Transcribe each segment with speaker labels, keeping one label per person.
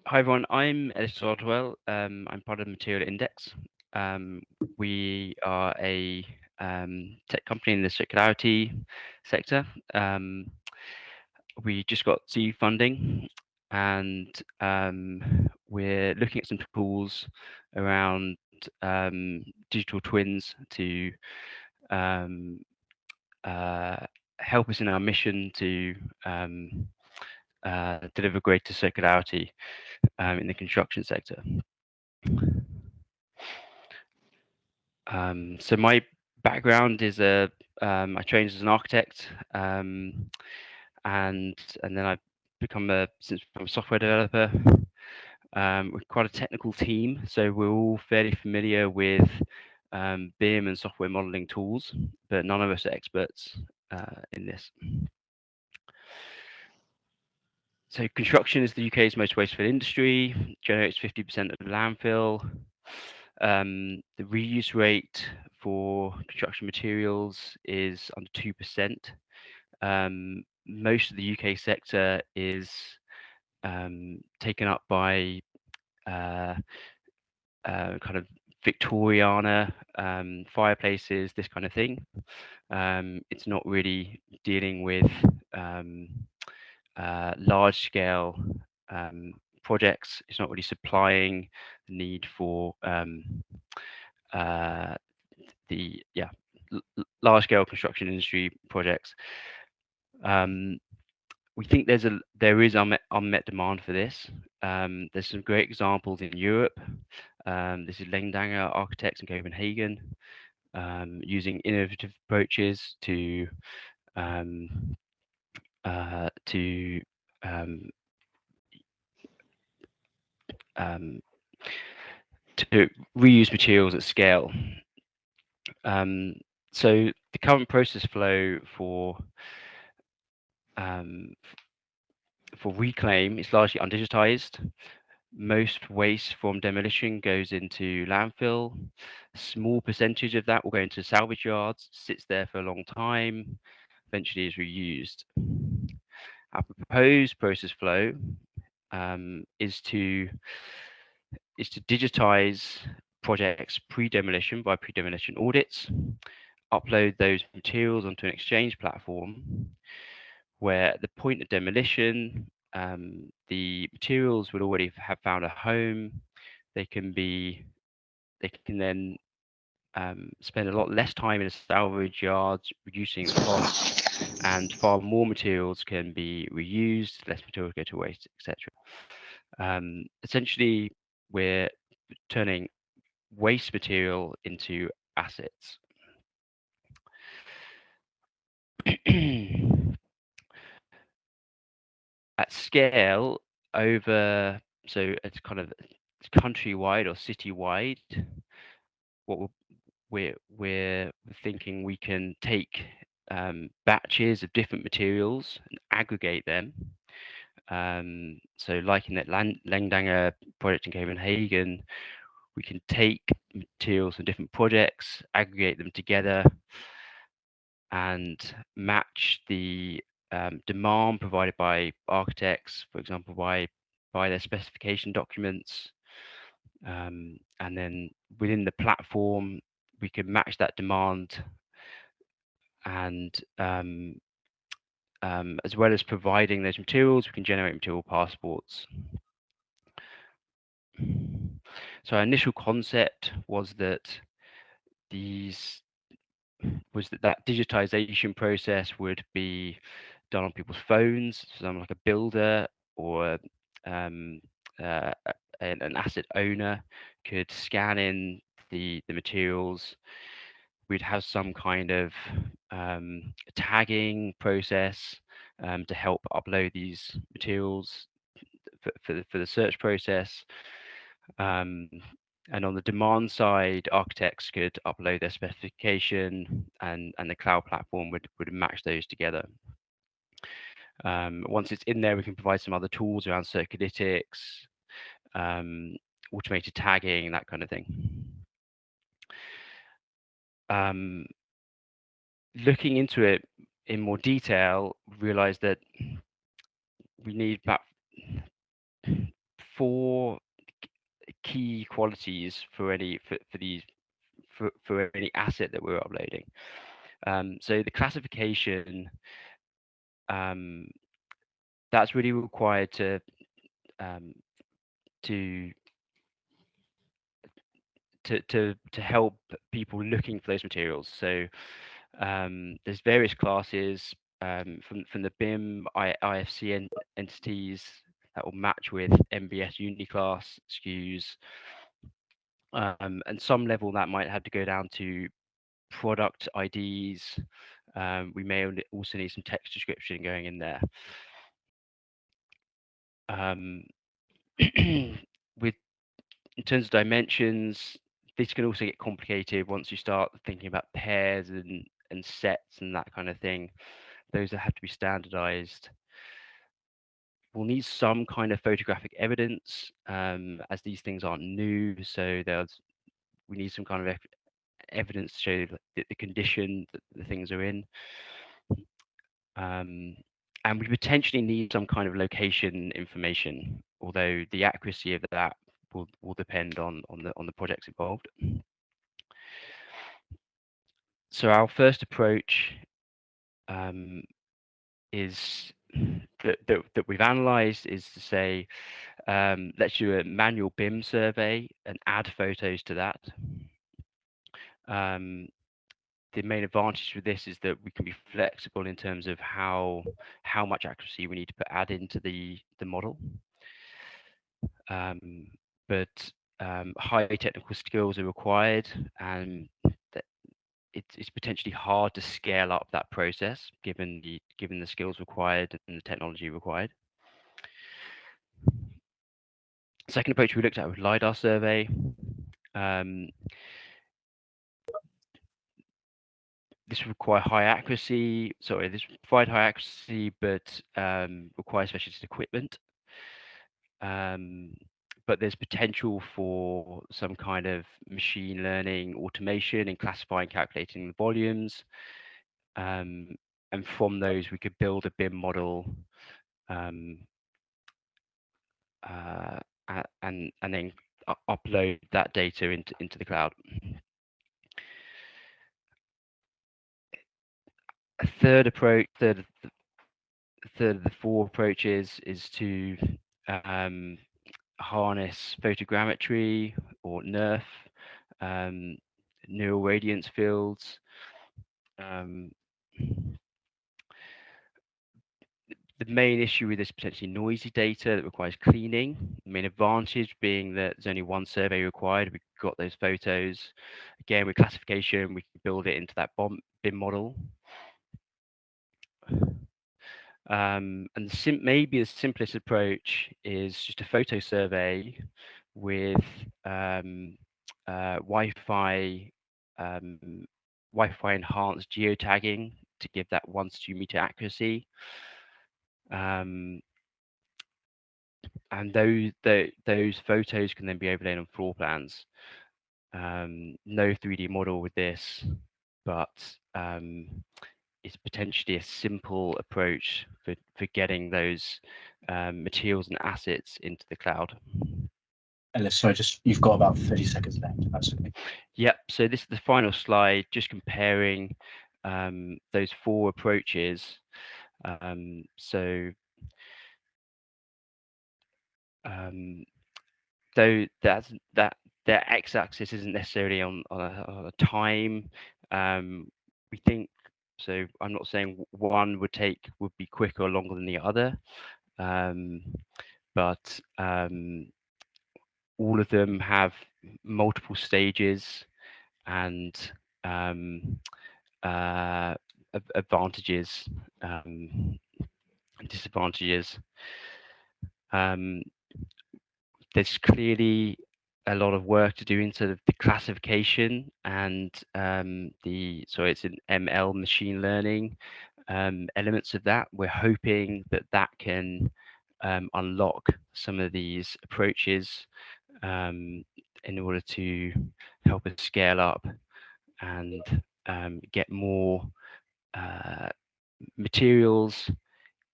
Speaker 1: Hi everyone, I'm Ellis Dodwell. I'm part of the Material Index. We are a tech company in the circularity sector. We just got seed funding, and we're looking at some tools around digital twins to um, help us in our mission to deliver greater circularity in the construction sector. So my background is I trained as an architect, and then I've become a software developer. We're quite a technical team, so we're all fairly familiar with BIM and software modeling tools, but none of us are experts in this. So construction is the UK's most wasteful industry, generates 50% of landfill. The reuse rate for construction materials is under 2%. Most of the UK sector is taken up by kind of Victoriana fireplaces, this kind of thing. It's not really dealing with large-scale projects. It's not really supplying the need for the large-scale construction industry projects. We think there is unmet demand for this. There's some great examples in Europe. This is Lengdanger Architects in Copenhagen, using innovative approaches to reuse materials at scale. So the current process flow for reclaim is largely undigitized. Most waste from demolition goes into landfill. A small percentage of that will go into salvage yards, sits there for a long time, eventually is reused. Our proposed process flow is to digitize projects pre-demolition by pre-demolition audits, upload those materials onto an exchange platform where at the point of demolition, the materials would already have found a home. They can then spend a lot less time in a salvage yard, reducing the cost, and far more materials can be reused, less materials go to waste, etc. Essentially, we're turning waste material into assets. At scale, so it's kind of countrywide or citywide, what we're thinking we can take batches of different materials and aggregate them. So like in that Lengdanger project in Copenhagen, we can take materials from different projects, aggregate them together, and match the demand provided by architects, for example, by their specification documents, and then within the platform we can match that demand, and as well as providing those materials, we can generate material passports. So our initial concept was that that digitization process would be done on people's phones. So like a builder or an asset owner could scan in the materials. We'd have some kind of tagging process to help upload these materials for the search process. And on the demand side, architects could upload their specification, and the cloud platform would match those together. Once it's in there, we can provide some other tools around circulytics, automated tagging, that kind of thing. Looking into it in more detail, we realized that we need about 4 key qualities for any for any asset that we're uploading. So the classification, that's really required to help people looking for those materials. So there's various classes from the BIM IFC entities that will match with MBS uniclass SKUs, and some level that might have to go down to product IDs. We may also need some text description going in there. With in terms of dimensions, this can also get complicated once you start thinking about pairs and sets and that kind of thing. Those that have to be standardized. We'll need some kind of photographic evidence, as these things aren't new. So we need some kind of evidence to show the condition that the things are in. And we potentially need some kind of location information, although the accuracy of that will depend on the projects involved. So our first approach is that we've analysed is to say, let's do a manual BIM survey and add photos to that. The main advantage with this is that we can be flexible in terms of how much accuracy we need to add into the model. But high technical skills are required, and it's potentially hard to scale up that process given the skills required and the technology required. Second approach we looked at was LiDAR survey. This require high accuracy. This provide high accuracy, but requires specialist equipment. But there's potential for some kind of machine learning automation in classifying, calculating the volumes. And from those, we could build a BIM model and then upload that data into the cloud. A third approach, third of the 4 approaches, is to harness photogrammetry or NERF, neural radiance fields. The main issue with this potentially noisy data that requires cleaning. The main advantage being that there's only one survey required. We've got those photos. Again, with classification, we can build it into that BIM model. And maybe the simplest approach is just a photo survey with Wi-Fi enhanced geotagging to give that 1 to 2 meter accuracy. And those photos can then be overlaid on floor plans. No 3D model with this, but it's potentially a simple approach for getting those materials and assets into the cloud.
Speaker 2: Ellis, so you've got about 30 seconds left. That's okay.
Speaker 1: Yep. So this is the final slide, just comparing those 4 approaches. Though their x-axis isn't necessarily on a time. We think so. I'm not saying one would be quicker or longer than the other, but all of them have multiple stages and advantages and disadvantages. There's clearly a lot of work to do into the classification and it's an ML machine learning elements of that. We're hoping that can unlock some of these approaches in order to help us scale up and get more materials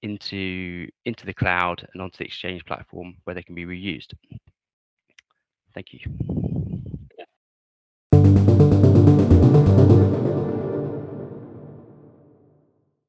Speaker 1: into the cloud and onto the Exchange platform where they can be reused. Thank you.